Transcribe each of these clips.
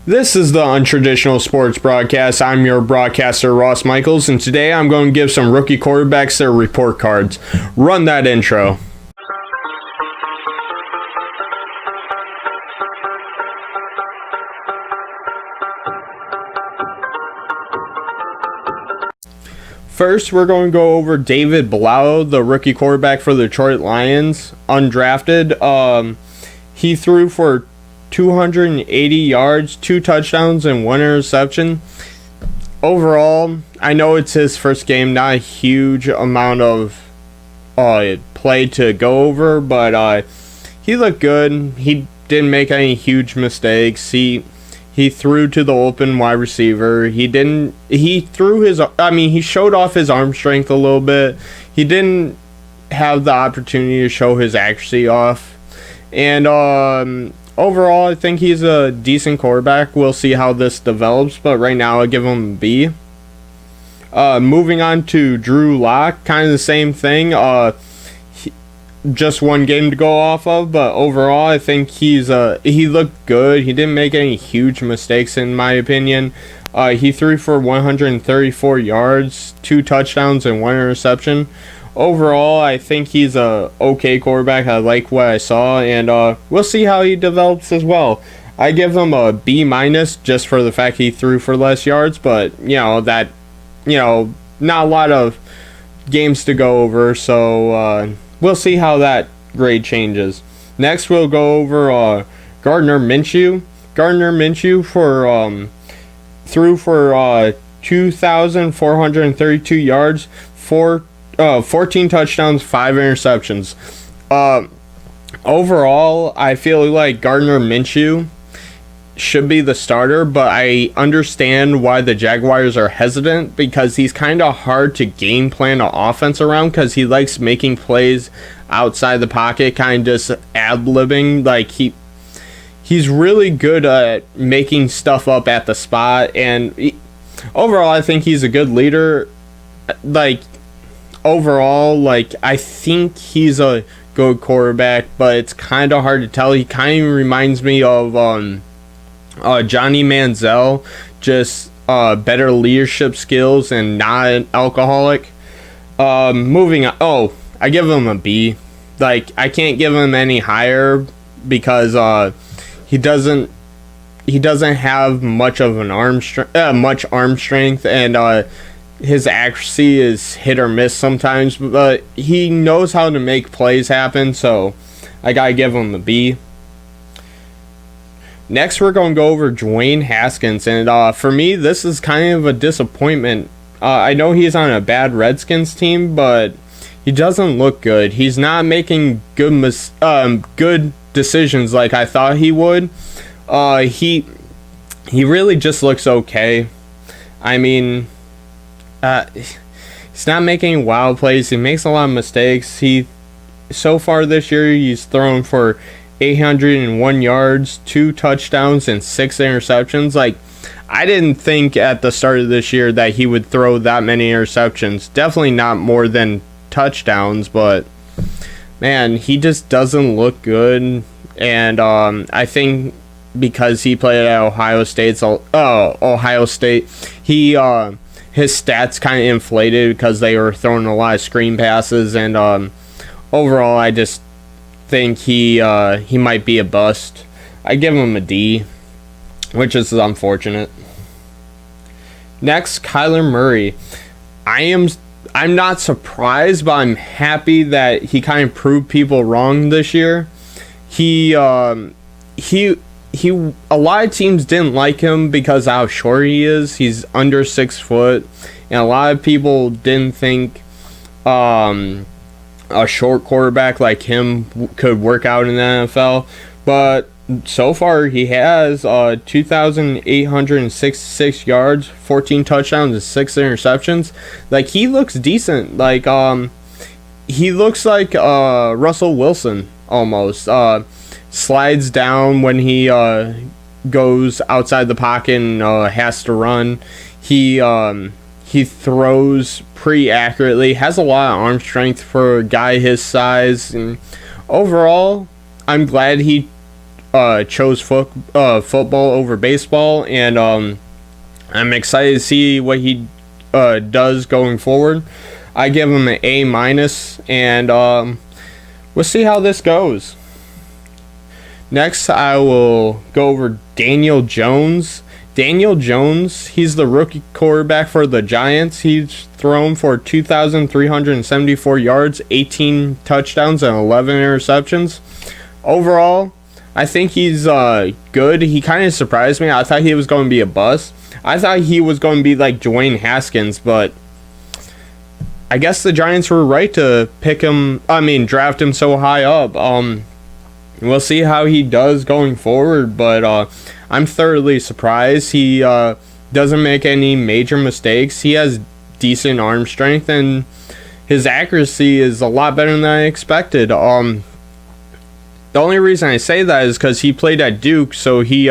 This is the Untraditional Sports Broadcast. I'm your broadcaster, Ross Michaels, and today I'm going to give some rookie quarterbacks their report cards. Run that intro. First, we're going to go over David Blough, the rookie quarterback for the Detroit Lions, undrafted. He threw for 280 yards, 2 touchdowns, and 1 interception. Overall, I know it's his first game, not a huge amount of play to go over, but he looked good. He didn't make any huge mistakes. He threw to the open wide receiver. He showed off his arm strength a little bit. He didn't have the opportunity to show his accuracy off. And overall, I think he's a decent quarterback. We'll see how this develops, but right now I'll give him a B. Moving on to Drew Lock, kind of the same thing. Just one game to go off of, but overall, I think he looked good. He didn't make any huge mistakes, in my opinion. He threw for 134 yards, 2 touchdowns, and 1 interception. Overall, I think he's a okay quarterback. I like what I saw, and we'll see how he develops as well. I give him a B- just for the fact he threw for less yards, but not a lot of games to go over, so we'll see how that grade changes. Next, we'll go over Gardner Minshew. Gardner Minshew threw for 2,432 yards, 14 touchdowns, 5 interceptions. Overall, I feel like Gardner Minshew should be the starter, but I understand why the Jaguars are hesitant, because he's kind of hard to game plan an offense around, because he likes making plays outside the pocket, kind of just ad-libbing. Like he's really good at making stuff up at the spot, and overall I think he's a good leader. I think he's a good quarterback, but it's kind of hard to tell. He kind of reminds me of Johnny Manziel, just better leadership skills and not an alcoholic. Moving on. I give him a B. I can't give him any higher because he doesn't have much of an arm strength, and his accuracy is hit or miss sometimes, but he knows how to make plays happen, so I gotta give him a B. Next, we're going to go over Dwayne Haskins, and for me, this is kind of a disappointment. I know he's on a bad Redskins team, but he doesn't look good. He's not making good decisions like I thought he would. He really just looks okay. I mean, he's not making wild plays. He makes a lot of mistakes. So far this year, he's thrown for 801 yards, 2 touchdowns, and 6 interceptions. I didn't think at the start of this year that he would throw that many interceptions. Definitely not more than touchdowns, but man, he just doesn't look good. And I think because he played at Ohio State, his stats kind of inflated because they were throwing a lot of screen passes, and overall, I just think he might be a bust. I give him a D, which is unfortunate. Next, Kyler Murray. I'm not surprised, but I'm happy that he kind of proved people wrong this year. A lot of teams didn't like him because of how short he is. He's under 6 foot, and a lot of people didn't think a short quarterback like him could work out in the NFL. But so far, he has 2,866 yards, 14 touchdowns, and 6 interceptions. He looks decent. He looks like Russell Wilson almost. Slides down when he goes outside the pocket and has to run. He throws pretty accurately. Has a lot of arm strength for a guy his size. And overall, I'm glad he chose football over baseball, and I'm excited to see what he does going forward. I give him an A minus, and we'll see how this goes. Next, I will go over Daniel Jones. Daniel Jones, he's the rookie quarterback for the Giants. He's thrown for 2,374 yards, 18 touchdowns, and 11 interceptions. Overall, I think he's good. He kind of surprised me. I thought he was going to be a bust. I thought he was going to be like Dwayne Haskins, but I guess the Giants were right to draft him so high up. We'll see how he does going forward, but I'm thoroughly surprised. He doesn't make any major mistakes. He has decent arm strength, and his accuracy is a lot better than I expected. The only reason I say that is because he played at Duke, so he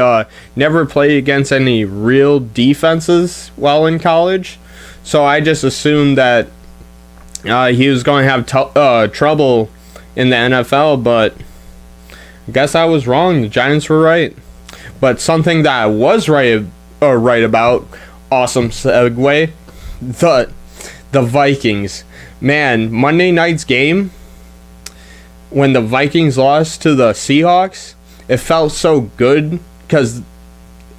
never played against any real defenses while in college. So I just assumed that he was going to have trouble in the NFL, but I guess I was wrong. The Giants were right. But something that I was right about, awesome segue, the Vikings. Man, Monday night's game, when the Vikings lost to the Seahawks, it felt so good because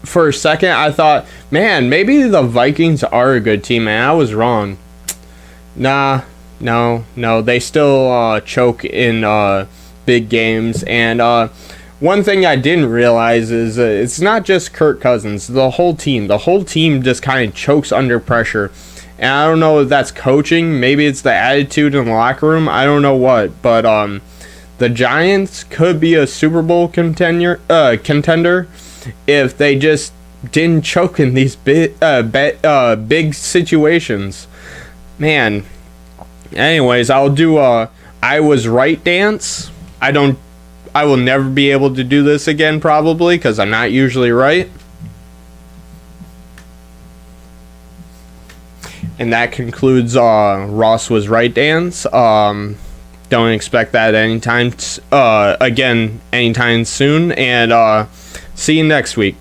for a second I thought, man, maybe the Vikings are a good team, and I was wrong. No, they still choke in big games, and one thing I didn't realize is it's not just Kirk Cousins. The whole team just kind of chokes under pressure, and I don't know if that's coaching. Maybe it's the attitude in the locker room. I don't know what, but the Giants could be a Super Bowl contender if they just didn't choke in these big situations. Man. Anyways, I'll do I was right dance. I will never be able to do this again, probably, because I'm not usually right. And that concludes Ross was right dance. Don't expect that anytime soon. And see you next week.